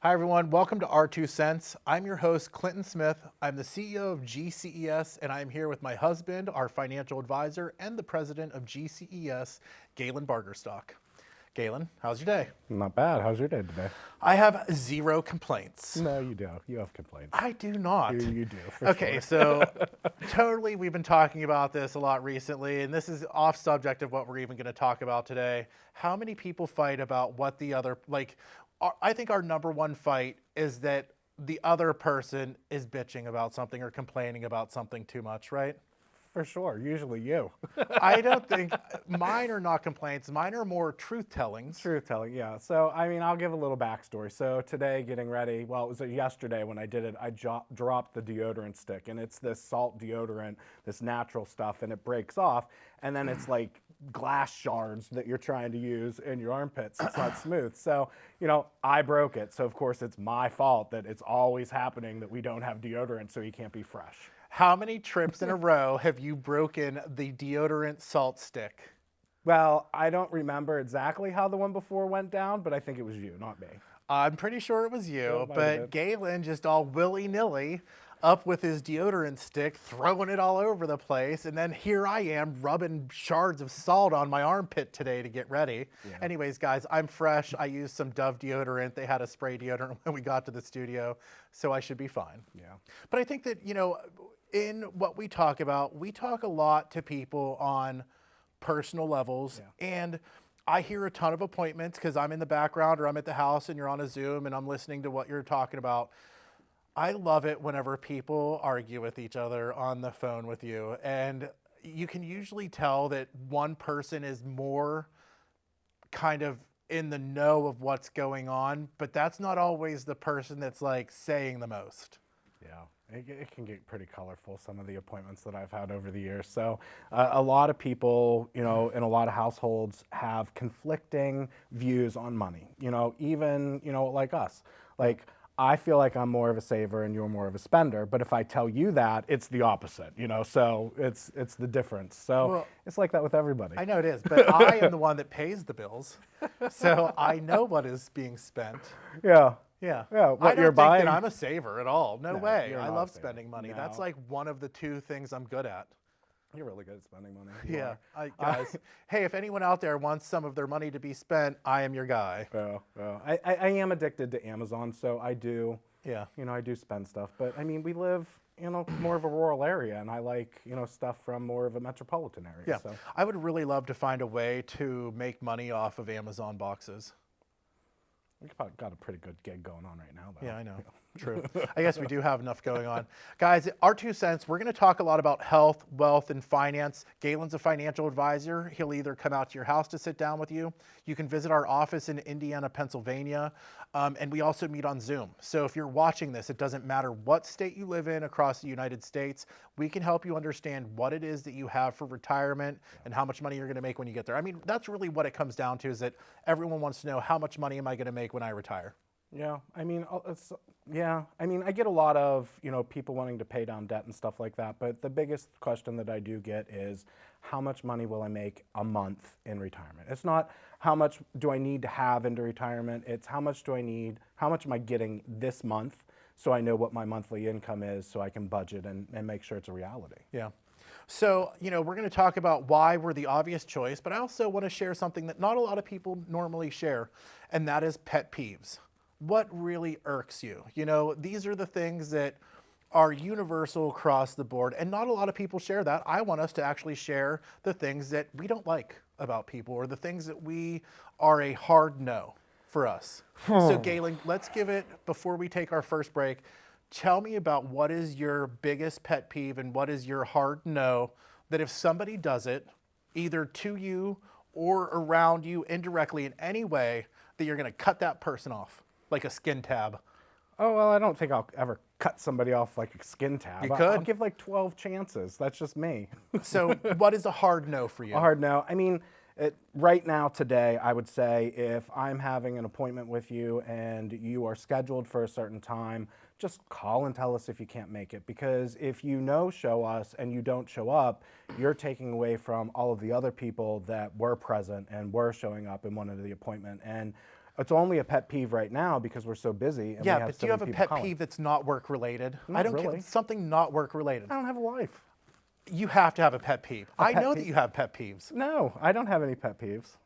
Hi, everyone. Welcome to R2 Cents. I'm your host, Clinton Smith. I'm the CEO of GCES, and I'm here with my husband, our financial advisor, and the president of GCES, Galen Bargerstock. Galen, how's your day? Not bad. How's your day today? I have zero complaints. No, you do. You have complaints. I do not. You do, for Okay, sure. so totally, we've been talking about this a lot recently, and this is off subject of what we're even going to talk about today. How many people fight about what the other, I think our number one fight is that the other person is bitching about something or complaining about something too much, right? For sure. Usually you. I don't think mine are not complaints. Mine are more truth tellings. Truth telling, yeah. So, I'll give a little backstory. So today, getting ready, well, it was yesterday when I did it, I dropped the deodorant stick, and it's this salt deodorant, this natural stuff, and it breaks off, and then it's like glass shards that you're trying to use in your armpits. It's not smooth. So, I broke it. So, of course, it's my fault that it's always happening that we don't have deodorant, so you can't be fresh. How many trips in a row have you broken the deodorant salt stick? Well, I don't remember exactly how the one before went down, but I think it was you, not me. I'm pretty sure it was Yeah, you, it might have but Galen just all willy-nilly up with his deodorant stick, throwing it all over the place, and then here I am rubbing shards of salt on my armpit today to get ready. Yeah. Anyways, guys, I'm fresh. I used some Dove deodorant. They had a spray deodorant when we got to the studio, so I should be fine. Yeah. But I think that, in what we talk about, we talk a lot to people on personal levels, and I hear a ton of appointments because I'm in the background or I'm at the house and you're on a Zoom and I'm listening to what you're talking about. I love it whenever people argue with each other on the phone with you, and you can usually tell that one person is more kind of in the know of what's going on, but that's not always the person that's like saying the most. Yeah. It can get pretty colorful, some of the appointments that I've had over the years. So a lot of people, in a lot of households have conflicting views on money, even, like us. Like, I feel like I'm more of a saver and you're more of a spender. But if I tell you that, it's the opposite, so it's the difference. So it's like that with everybody. I know it is, but I am the one that pays the bills. So I know what is being spent. Yeah. Yeah. What I don't you're think buying. that I'm a saver at all. No way. you're I not love a saver. spending money. No. That's like one of the two things I'm good at. You're really good at spending money. You Yeah. are. Guys, hey, if anyone out there wants some of their money to be spent, I am your guy. I am addicted to Amazon, so I do. Yeah. I do spend stuff, but we live, more of a rural area, and I like, stuff from more of a metropolitan area. Yeah. So. I would really love to find a way to make money off of Amazon boxes. We've got a pretty good gig going on right now, though. Yeah, I know. True. I guess we do have enough going on. Guys, our 2 cents, we're going to talk a lot about health, wealth, and finance. Galen's a financial advisor. He'll either come out to your house to sit down with you. You can visit our office in Indiana, Pennsylvania. And we also meet on Zoom. So if you're watching this, it doesn't matter what state you live in across the United States. We can help you understand what it is that you have for retirement and how much money you're going to make when you get there. I mean, that's really what it comes down to, is that everyone wants to know, how much money am I going to make when I retire? Yeah, I get a lot of, people wanting to pay down debt and stuff like that, but the biggest question that I do get is, how much money will I make a month in retirement? It's not how much do I need to have into retirement, it's how much do I need, how much am I getting this month, so I know what my monthly income is, so I can budget and make sure it's a reality. Yeah. So, we're going to talk about why we're the obvious choice, but I also want to share something that not a lot of people normally share, and that is pet peeves. What really irks you? These are the things that are universal across the board, and not a lot of people share that. I want us to actually share the things that we don't like about people, or the things that we are a hard no for us. So Galen, let's give it, before we take our first break, tell me about what is your biggest pet peeve and what is your hard no, that if somebody does it, either to you or around you indirectly in any way, that you're going to cut that person off like a skin tab. Oh, well, I don't think I'll ever cut somebody off like a skin tab. You could. I'll give like 12 chances. That's just me. So what is a hard no for you? A hard no. Right now, today, I would say if I'm having an appointment with you and you are scheduled for a certain time, just call and tell us if you can't make it. Because if you show us and you don't show up, you're taking away from all of the other people that were present and were showing up and wanted the appointment. And It's only a pet peeve right now because we're so busy and we Yeah, have but so do you many have a people pet calling. peeve that's not work related? I Not don't really. care. Something not work related. I don't have a life. You have to have a pet peeve. I pet know that peeve? you have pet peeves. No, I don't have any pet peeves.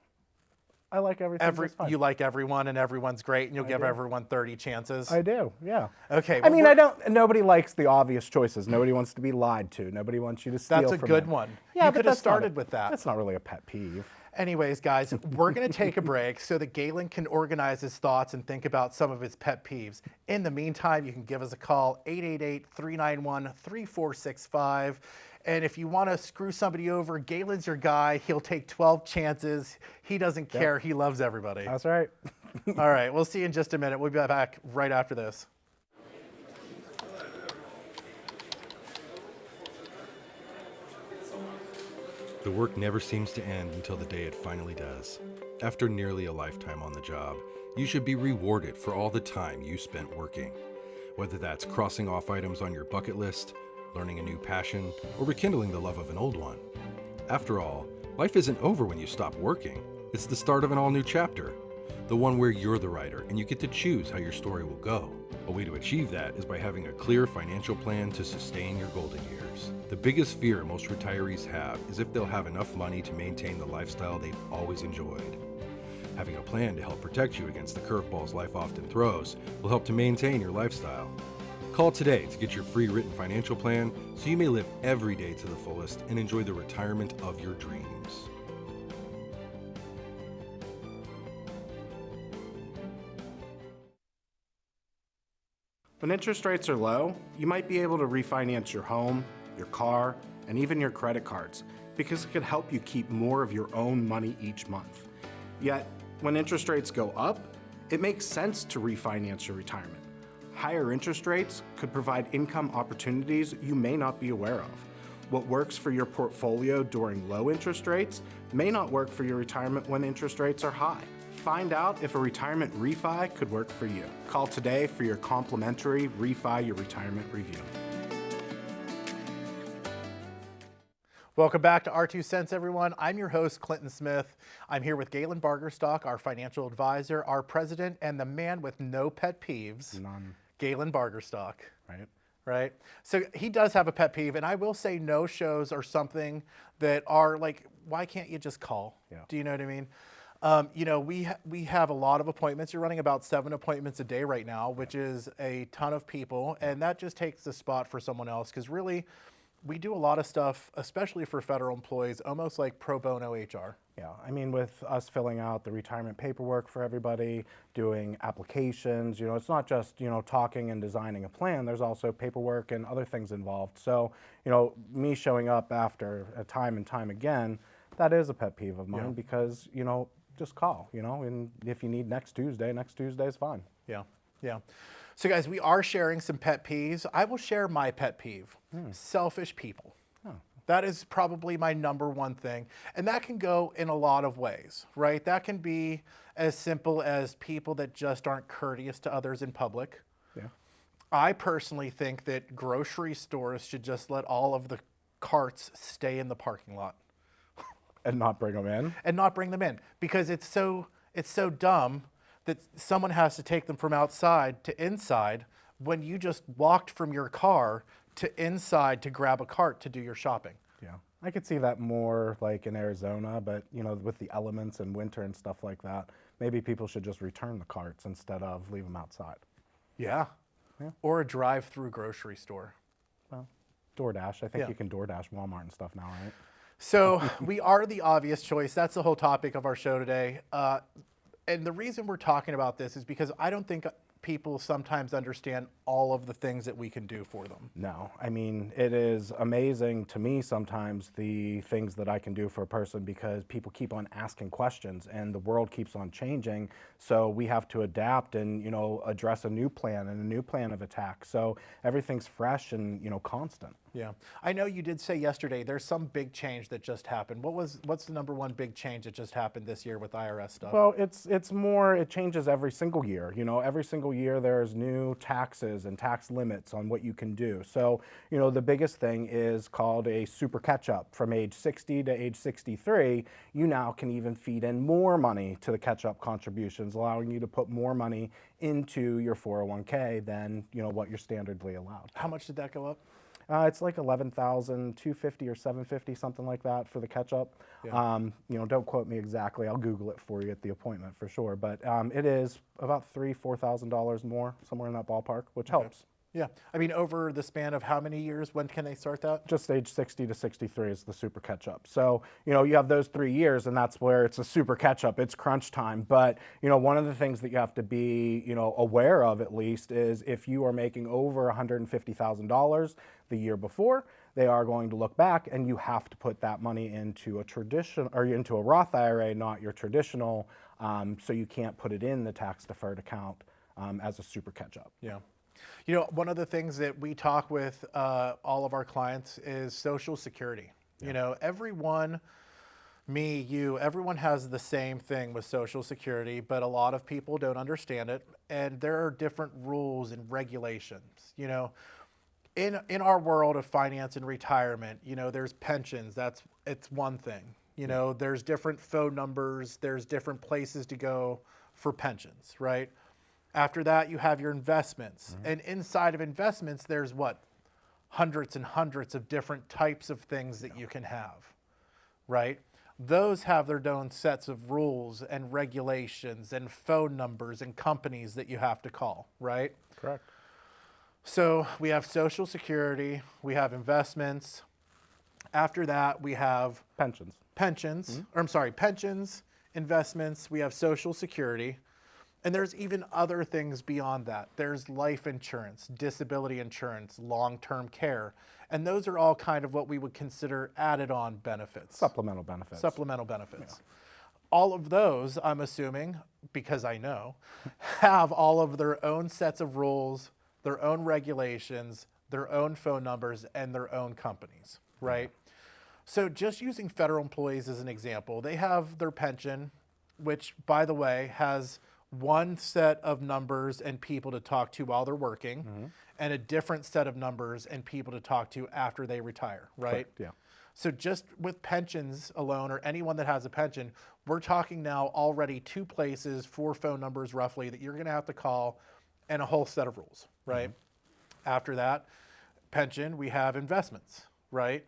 I like everything just fine. You like everyone and everyone's great and you'll give do. everyone 30 chances. I do, yeah. Okay, I well, mean, I don't. Nobody likes the obvious choices. Nobody wants to be lied to. Nobody wants you to steal That's a from good them. one. Yeah, You but could have that's not started with that. That's not really a pet peeve. Anyways, guys, we're going to take a break so that Galen can organize his thoughts and think about some of his pet peeves. In the meantime, you can give us a call, 888-391-3465. And if you want to screw somebody over, Galen's your guy. He'll take 12 chances. He doesn't care. He loves everybody. That's right. All right, we'll see you in just a minute. We'll be back right after this. The work never seems to end until the day it finally does. After nearly a lifetime on the job, you should be rewarded for all the time you spent working. Whether that's crossing off items on your bucket list, learning a new passion, or rekindling the love of an old one. After all, life isn't over when you stop working. It's the start of an all-new chapter. The one where you're the writer and you get to choose how your story will go. A way to achieve that is by having a clear financial plan to sustain your golden years. The biggest fear most retirees have is if they'll have enough money to maintain the lifestyle they've always enjoyed. Having a plan to help protect you against the curveballs life often throws will help to maintain your lifestyle. Call today to get your free written financial plan so you may live every day to the fullest and enjoy the retirement of your dreams. When interest rates are low, you might be able to refinance your home, your car, and even your credit cards because it could help you keep more of your own money each month. Yet, when interest rates go up, it makes sense to refinance your retirement. Higher interest rates could provide income opportunities you may not be aware of. What works for your portfolio during low interest rates may not work for your retirement when interest rates are high. Find out if a retirement refi could work for you. Call today for your complimentary Refi Your Retirement Review. Welcome back to R2 Cents, everyone. I'm your host, Clinton Smith. I'm here with Galen Bargerstock, our financial advisor, our president, and the man with no pet peeves, None. Galen Bargerstock. Right? Right? So he does have a pet peeve, and I will say no shows are something that are like, why can't you just call? Yeah. Do you know what I mean? We have a lot of appointments. You're running about 7 appointments a day right now, which is a ton of people, and that just takes the spot for someone else because really, we do a lot of stuff, especially for federal employees, almost like pro bono HR. Yeah, I mean, with us filling out the retirement paperwork for everybody, doing applications, it's not just, talking and designing a plan. There's also paperwork and other things involved. So, me showing up after a time and time again, that is a pet peeve of mine because, just call, and if you need next Tuesday is fine. Yeah, yeah. So guys, we are sharing some pet peeves. I will share my pet peeve, selfish people. That is probably my number one thing. And that can go in a lot of ways, right? That can be as simple as people that just aren't courteous to others in public. Yeah. I personally think that grocery stores should just let all of the carts stay in the parking lot. And not bring them in? And not bring them in because it's so dumb that someone has to take them from outside to inside when you just walked from your car to inside to grab a cart to do your shopping. Yeah, I could see that more like in Arizona, but with the elements and winter and stuff like that, maybe people should just return the carts instead of leave them outside. Yeah. Or a drive-through grocery store. Well, DoorDash. I think Yeah. you can DoorDash Walmart and stuff now, right? So we are the obvious choice. That's the whole topic of our show today. And the reason we're talking about this is because I don't think people sometimes understand all of the things that we can do for them. No, I mean, it is amazing to me sometimes the things that I can do for a person because people keep on asking questions and the world keeps on changing. So we have to adapt and, address a new plan and a new plan of attack. So everything's fresh and, constant. Yeah. I know you did say yesterday there's some big change that just happened. What's the number one big change that just happened this year with IRS stuff? Well, it's more, it changes every single year. You know, every single year there's new taxes and tax limits on what you can do. So, you know, the biggest thing is called a super catch-up. From age 60 to age 63, you now can even feed in more money to the catch-up contributions, allowing you to put more money into your 401k than, you know, what you're standardly allowed. How much did that go up? It's like 11,250 or 750, something like that for the catch-up. Yeah. You know, don't quote me exactly. I'll Google it for you at the appointment for sure. But it is about $3,000-4,000 more, somewhere in that ballpark, which helps. Yeah. I mean, over the span of how many years? When can they start that? Just age 60 to 63 is the super catch-up. So, you know, you have those 3 years, and that's where it's a super catch-up. It's crunch time. But, you know, one of the things that you have to be, you know, aware of at least is if you are making over $150,000 the year before, they are going to look back, and you have to put that money into a traditional or into a Roth IRA, not your traditional. So you can't put it in the tax-deferred account as a super catch-up. Yeah. You know, one of the things that we talk with all of our clients is Social Security. Yeah. You know, everyone, me, you, everyone has the same thing with Social Security, but a lot of people don't understand it. And there are different rules and regulations. You know, in our world of finance and retirement, you know, there's pensions. It's one thing. You know, there's different phone numbers. There's different places to go for pensions, right? After that, you have your investments. And inside of investments, there's what? Hundreds and hundreds of different types of things that you can have, right? Those have their own sets of rules and regulations and phone numbers and companies that you have to call, right? Correct. So we have Social Security, we have investments. After that, we have Pensions. Pensions, investments, we have Social Security. And there's even other things beyond that. There's life insurance, disability insurance, long-term care. And those are all kind of what we would consider added on benefits. Supplemental benefits. Supplemental benefits. Yeah. All of those, I'm assuming, because I know, have all of their own sets of rules, their own regulations, their own phone numbers, and their own companies, right? Yeah. So just using federal employees as an example, they have their pension, which, by the way, has one set of numbers and people to talk to while they're working, and a different set of numbers and people to talk to after they retire, right? Correct, yeah. So just with pensions alone, or anyone that has a pension, we're talking now already 2 places, 4 phone numbers roughly that you're gonna have to call, and a whole set of rules, right? After that, pension, we have investments, right?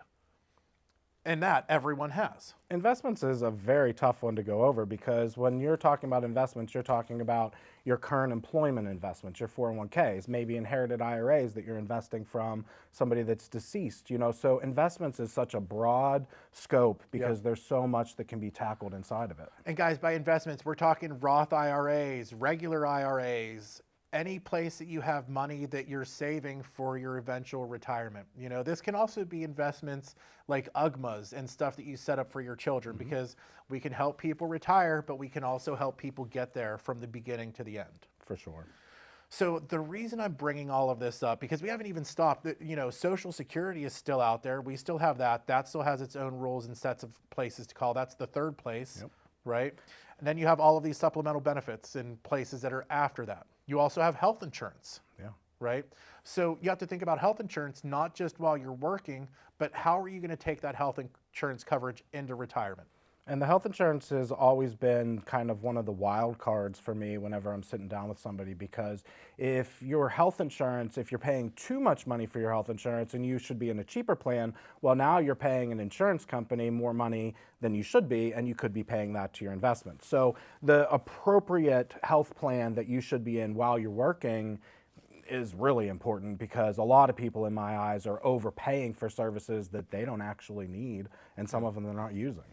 And that everyone has. Investments is a very tough one to go over because when you're talking about investments, you're talking about your current employment investments, your 401ks, maybe inherited IRAs that you're investing from somebody that's deceased, you know. So investments is such a broad scope because there's so much that can be tackled inside of it. And guys, by investments, we're talking Roth IRAs, regular IRAs, any place that you have money that you're saving for your eventual retirement. You know, this can also be investments like UGMAs and stuff that you set up for your children, because we can help people retire, but we can also help people get there from the beginning to the end. For sure. So the reason I'm bringing all of this up, because we haven't even stopped, you know, Social Security is still out there. We still have that. That still has its own rules and sets of places to call. That's the third place, right? And then you have all of these supplemental benefits in places that are after that. You also have health insurance, right? So you have to think about health insurance, not just while you're working, but how are you going to take that health insurance coverage into retirement? And the health insurance has always been kind of one of the wild cards for me whenever I'm sitting down with somebody, because if your health insurance, if you're paying too much money for your health insurance and you should be in a cheaper plan, well, now you're paying an insurance company more money than you should be, and you could be paying that to your investment. So the appropriate health plan that you should be in while you're working is really important, because a lot of people in my eyes are overpaying for services that they don't actually need, and some of them they're not using.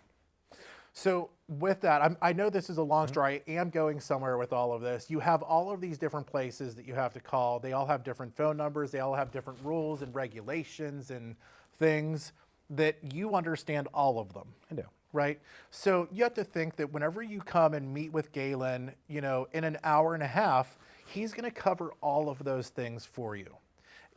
So with that, I know this is a long story. I am going somewhere with all of this. You have all of these different places that you have to call. They all have different phone numbers. They all have different rules and regulations and things that you understand all of them. I do. Right? So you have to think that whenever you come and meet with Galen, you know, in an hour and a half, he's going to cover all of those things for you.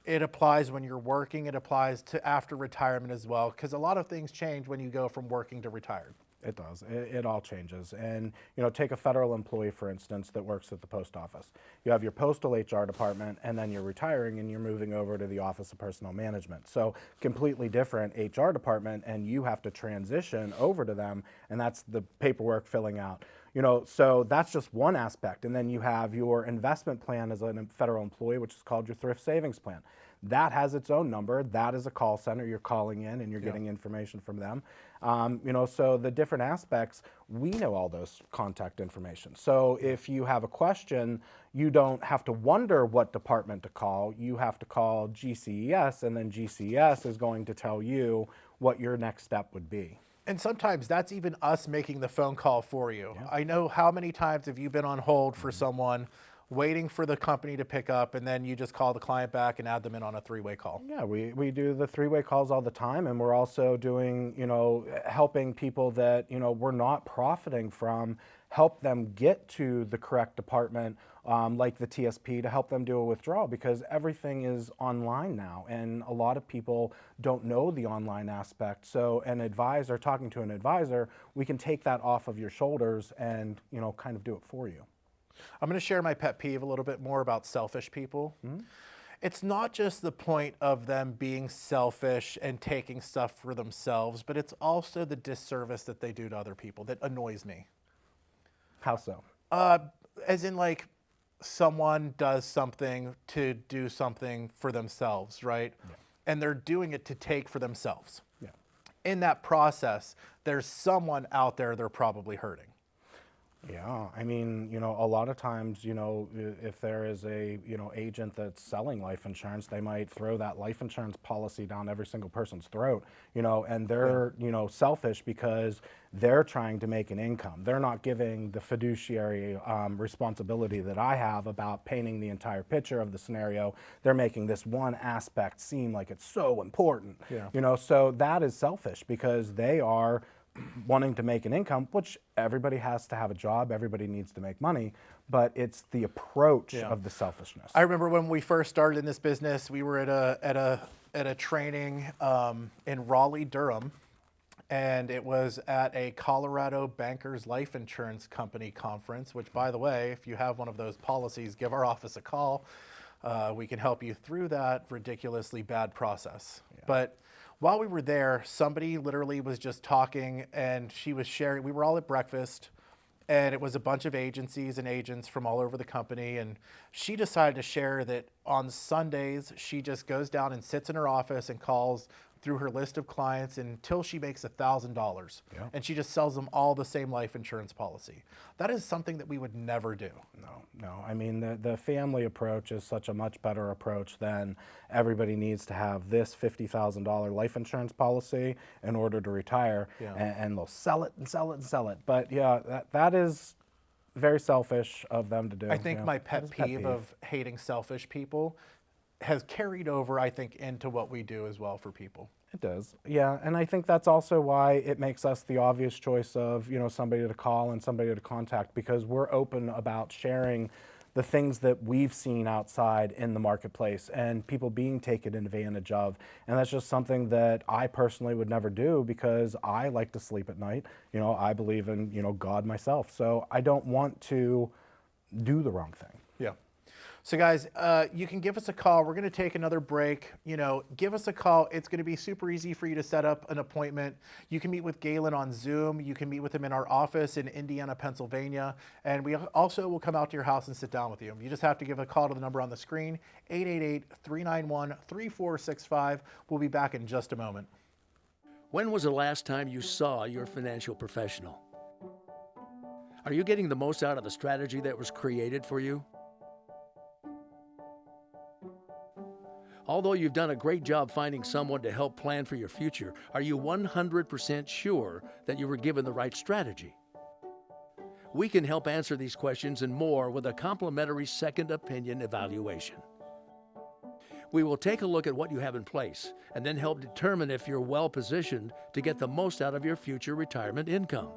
It applies when you're working. It applies to after retirement as well, because a lot of things change when you go from working to retired. It does. It all changes. And, take a federal employee, for instance, that works at the post office. You have your postal HR department, and then you're retiring and you're moving over to the Office of Personnel Management. So completely different HR department, and you have to transition over to them, and that's the paperwork filling out. So that's just one aspect. And then you have your investment plan as a federal employee, which is called your thrift savings plan. That has its own number. That is a call center. You're calling in and you're getting information from them. So the different aspects, we know all those contact information. So if you have a question, you don't have to wonder what department to call. You have to call GCES, and then GCES is going to tell you what your next step would be. And sometimes that's even us making the phone call for you. Yeah. I know how many times have you been on hold for someone waiting for the company to pick up, and then you just call the client back and add them in on a three-way call. Yeah, we do the three-way calls all the time, and we're also doing, helping people that, we're not profiting from, help them get to the correct department, like the TSP, to help them do a withdrawal, because everything is online now, and a lot of people don't know the online aspect. So talking to an advisor, we can take that off of your shoulders and, kind of do it for you. I'm going to share my pet peeve a little bit more about selfish people. Mm-hmm. It's not just the point of them being selfish and taking stuff for themselves, but it's also the disservice that they do to other people that annoys me. How so? As in, like, someone does something to do something for themselves, right? Yeah. And they're doing it to take for themselves. Yeah. In that process, there's someone out there they're probably hurting. Yeah, I mean, a lot of times, if there is a, agent that's selling life insurance, they might throw that life insurance policy down every single person's throat, and they're, selfish because they're trying to make an income. They're not giving the fiduciary responsibility that I have about painting the entire picture of the scenario. They're making this one aspect seem like it's so important, so that is selfish because they are wanting to make an income, which everybody has to have a job, everybody needs to make money, but it's the approach of the selfishness. I remember when we first started in this business, we were at a training in Raleigh, Durham, and it was at a Colorado Bankers Life Insurance Company conference, which, by the way, if you have one of those policies, give our office a call. We can help you through that ridiculously bad process. Yeah. But while we were there, somebody literally was just talking, and she was sharing. We were all at breakfast, and it was a bunch of agencies and agents from all over the company, and she decided to share that on Sundays, she just goes down and sits in her office and calls through her list of clients until she makes $1,000. Yeah. And she just sells them all the same life insurance policy. That is something that we would never do. No. I mean, the family approach is such a much better approach than everybody needs to have this $50,000 life insurance policy in order to retire, and they'll sell it and sell it and sell it. But yeah, that is very selfish of them to do. I think my pet peeve of hating selfish people has carried over, I think, into what we do as well for people. It does, yeah, and I think that's also why it makes us the obvious choice of, somebody to call and somebody to contact, because we're open about sharing the things that we've seen outside in the marketplace and people being taken advantage of. And that's just something that I personally would never do because I like to sleep at night. I believe in, God myself. So I don't want to do the wrong thing. Yeah. So guys, you can give us a call. We're going to take another break. Give us a call. It's going to be super easy for you to set up an appointment. You can meet with Galen on Zoom. You can meet with him in our office in Indiana, Pennsylvania. And we also will come out to your house and sit down with you. You just have to give a call to the number on the screen, 888-391-3465. We'll be back in just a moment. When was the last time you saw your financial professional? Are you getting the most out of the strategy that was created for you? Although you've done a great job finding someone to help plan for your future, are you 100% sure that you were given the right strategy? We can help answer these questions and more with a complimentary second opinion evaluation. We will take a look at what you have in place and then help determine if you're well positioned to get the most out of your future retirement income.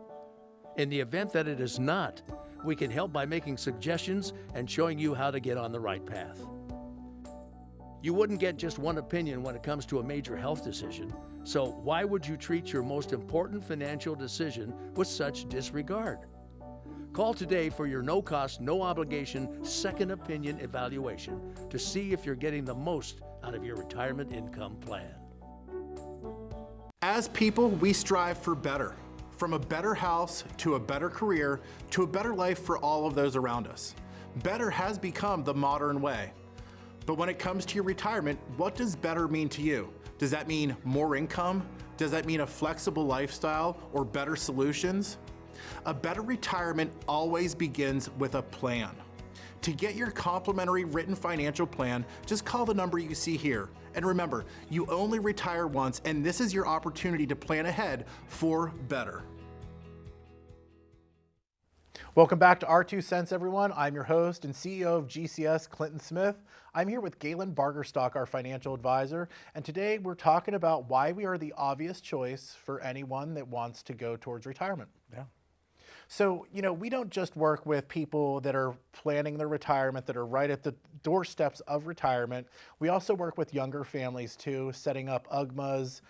In the event that it is not, we can help by making suggestions and showing you how to get on the right path. You wouldn't get just one opinion when it comes to a major health decision, so why would you treat your most important financial decision with such disregard? Call today for your no-cost, no-obligation second opinion evaluation to see if you're getting the most out of your retirement income plan. As people, we strive for better. From a better house to a better career to a better life for all of those around us. Better has become the modern way. But when it comes to your retirement, what does better mean to you? Does that mean more income? Does that mean a flexible lifestyle or better solutions? A better retirement always begins with a plan. To get your complimentary written financial plan, just call the number you see here. And remember, you only retire once, and this is your opportunity to plan ahead for better. Welcome back to Our Two Cents, everyone. I'm your host and CEO of GCS, Clinton Smith. I'm here with Galen Bargerstock, our financial advisor, and today we're talking about why we are the obvious choice for anyone that wants to go towards retirement. Yeah. So, we don't just work with people that are planning their retirement, that are right at the doorsteps of retirement. We also work with younger families too, setting up UGMAs.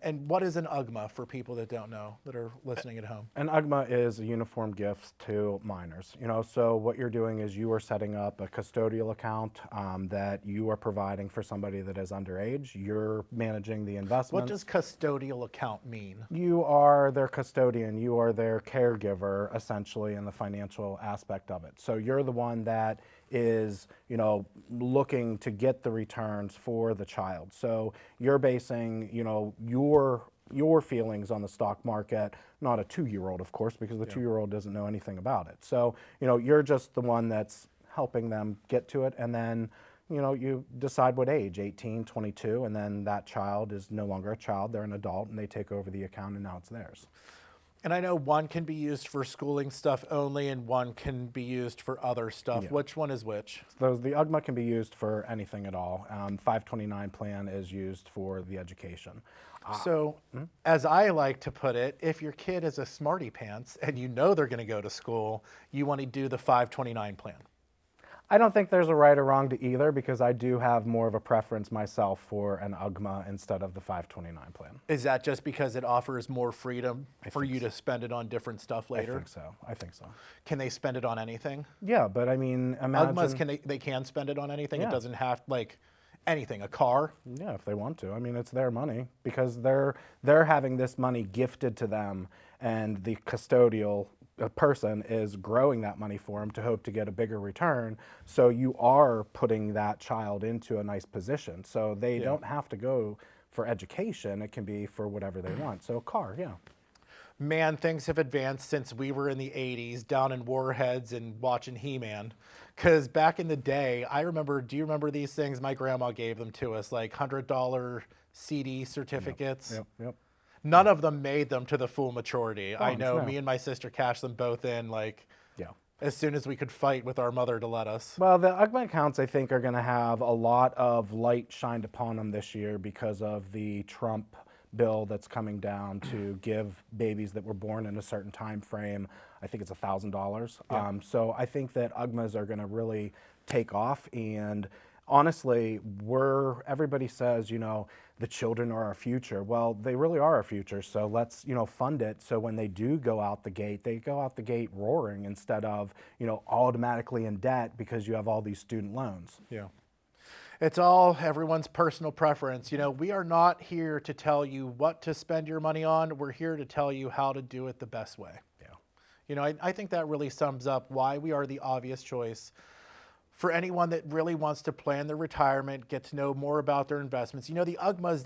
And what is an UGMA for people that don't know, that are listening at home? An UGMA is a uniform gift to minors. So what you're doing is you are setting up a custodial account that you are providing for somebody that is underage. You're managing the investment. What does custodial account mean? You are their custodian. You are their caregiver, essentially, in the financial aspect of it. So you're the one that is, looking to get the returns for the child. So you're basing, your feelings on the stock market, not a 2-year-old, of course, because the 2-year-old doesn't know anything about it. So, you're just the one that's helping them get to it. And then, you decide what age, 18, 22, and then that child is no longer a child, they're an adult, and they take over the account, and now it's theirs. And I know one can be used for schooling stuff only and one can be used for other stuff. Yeah. Which one is which? So the UGMA can be used for anything at all. 529 plan is used for the education. As I like to put it, if your kid is a smarty pants and they're going to go to school, you want to do the 529 plan. I don't think there's a right or wrong to either, because I do have more of a preference myself for an UGMA instead of the 529 plan. Is that just because it offers more freedom for you to spend it on different stuff later? I think so. Can they spend it on anything? Yeah, but I mean, imagine... UGMAs, they can spend it on anything? Yeah. It doesn't have, anything, a car? Yeah, if they want to. I mean, it's their money, because they're having this money gifted to them, and the custodial person is growing that money for them to hope to get a bigger return. So you are putting that child into a nice position. So they don't have to go for education. It can be for whatever they want. So a car, yeah. Man, things have advanced since we were in the 80s down in Warheads and watching He-Man. Because back in the day, do you remember these things? My grandma gave them to us, like $100 CD certificates. Yep. None of them made them to the full maturity. I know no. me and my sister cashed them both in as soon as we could fight with our mother to let us. Well, the UGMA accounts, I think, are going to have a lot of light shined upon them this year because of the Trump bill that's coming down to give babies that were born in a certain time frame, I think it's $1,000. Yeah. So I think that UGMAs are going to really take off. And honestly, everybody says, the children are our future. Well, they really are our future. So let's, fund it. So when they do go out the gate, they go out the gate roaring instead of, automatically in debt because you have all these student loans. Yeah. It's all everyone's personal preference. We are not here to tell you what to spend your money on. We're here to tell you how to do it the best way. Yeah. I think that really sums up why we are the obvious choice for anyone that really wants to plan their retirement, get to know more about their investments. The UGMAs,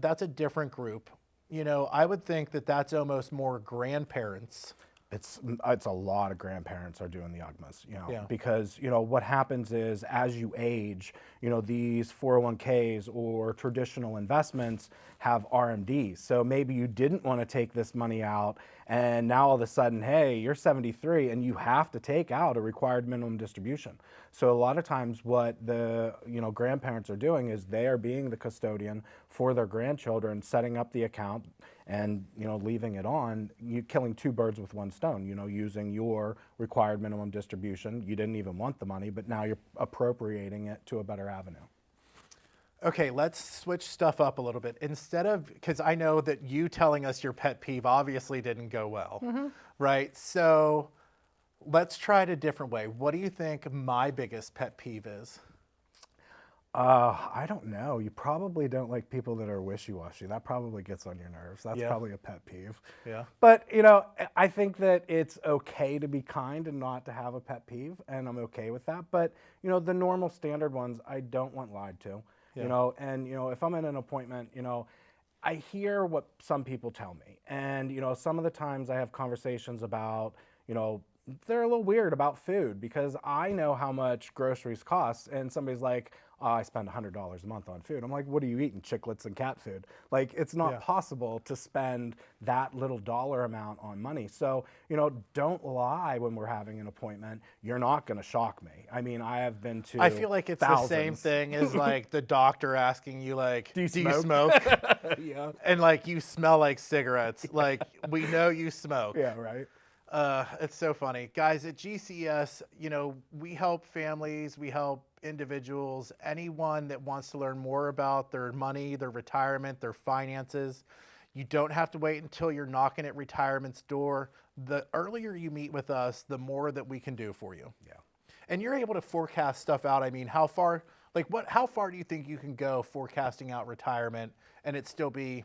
that's a different group. I would think that that's almost more grandparents. It's a lot of grandparents are doing the UGMAs, because, what happens is as you age, these 401ks or traditional investments have RMDs. So maybe you didn't want to take this money out, and now all of a sudden, hey, you're 73 and you have to take out a required minimum distribution. So a lot of times what the grandparents are doing is they are being the custodian for their grandchildren, setting up the account and leaving it on, killing two birds with one stone, using your required minimum distribution. You didn't even want the money, but now you're appropriating it to a better avenue. Okay, let's switch stuff up a little bit. Instead of, because I know that you telling us your pet peeve obviously didn't go well, right? So let's try it a different way. What do you think my biggest pet peeve is? I don't know. You probably don't like people that are wishy-washy. That probably gets on your nerves. That's Yeah. probably a pet peeve. Yeah. But, I think that it's okay to be kind and not to have a pet peeve, and I'm okay with that. But, the normal standard ones, I don't want lied to. And if I'm in an appointment, I hear what some people tell me. And, some of the times I have conversations about, they're a little weird about food because I know how much groceries cost, and somebody's like, oh, I spend $100 a month on food. I'm like, what are you eating? Chiclets and cat food. Like, it's not possible to spend that little dollar amount on money. So, don't lie when we're having an appointment. You're not going to shock me. I mean, I have been to I feel like it's thousands. the same thing as like the doctor asking you like, Do you you smoke?" smoke? Yeah. And like you smell like cigarettes. Like we know you smoke. Yeah, right. It's so funny. Guys, at GCS, we help families, we help individuals, anyone that wants to learn more about their money, their retirement, their finances. You don't have to wait until you're knocking at retirement's door. The earlier you meet with us, the more that we can do for you. Yeah. And you're able to forecast stuff out. I mean, how far do you think you can go forecasting out retirement and it still be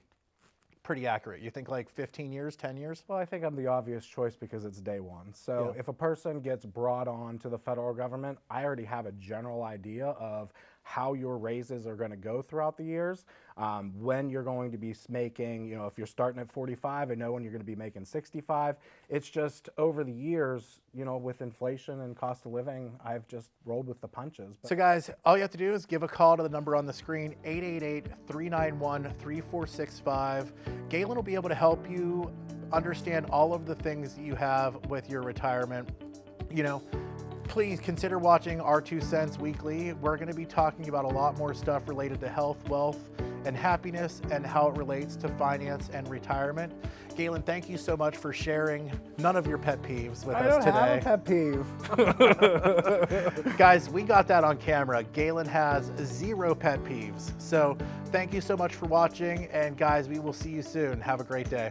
pretty accurate? You think like 15 years, 10 years? Well, I think I'm the obvious choice because it's day one. So if a person gets brought on to the federal government, I already have a general idea of how your raises are going to go throughout the years, when you're going to be making, if you're starting at 45, I know when you're going to be making 65. It's just over the years, with inflation and cost of living, I've just rolled with the punches. So guys, all you have to do is give a call to the number on the screen, 888-391-3465. Galen will be able to help you understand all of the things that you have with your retirement. Please consider watching our 2 Cents Weekly. We're going to be talking about a lot more stuff related to health, wealth, and happiness and how it relates to finance and retirement. Galen, thank you so much for sharing none of your pet peeves with us today. I don't have a pet peeve. Guys, we got that on camera. Galen has 0 pet peeves. So thank you so much for watching. And guys, we will see you soon. Have a great day.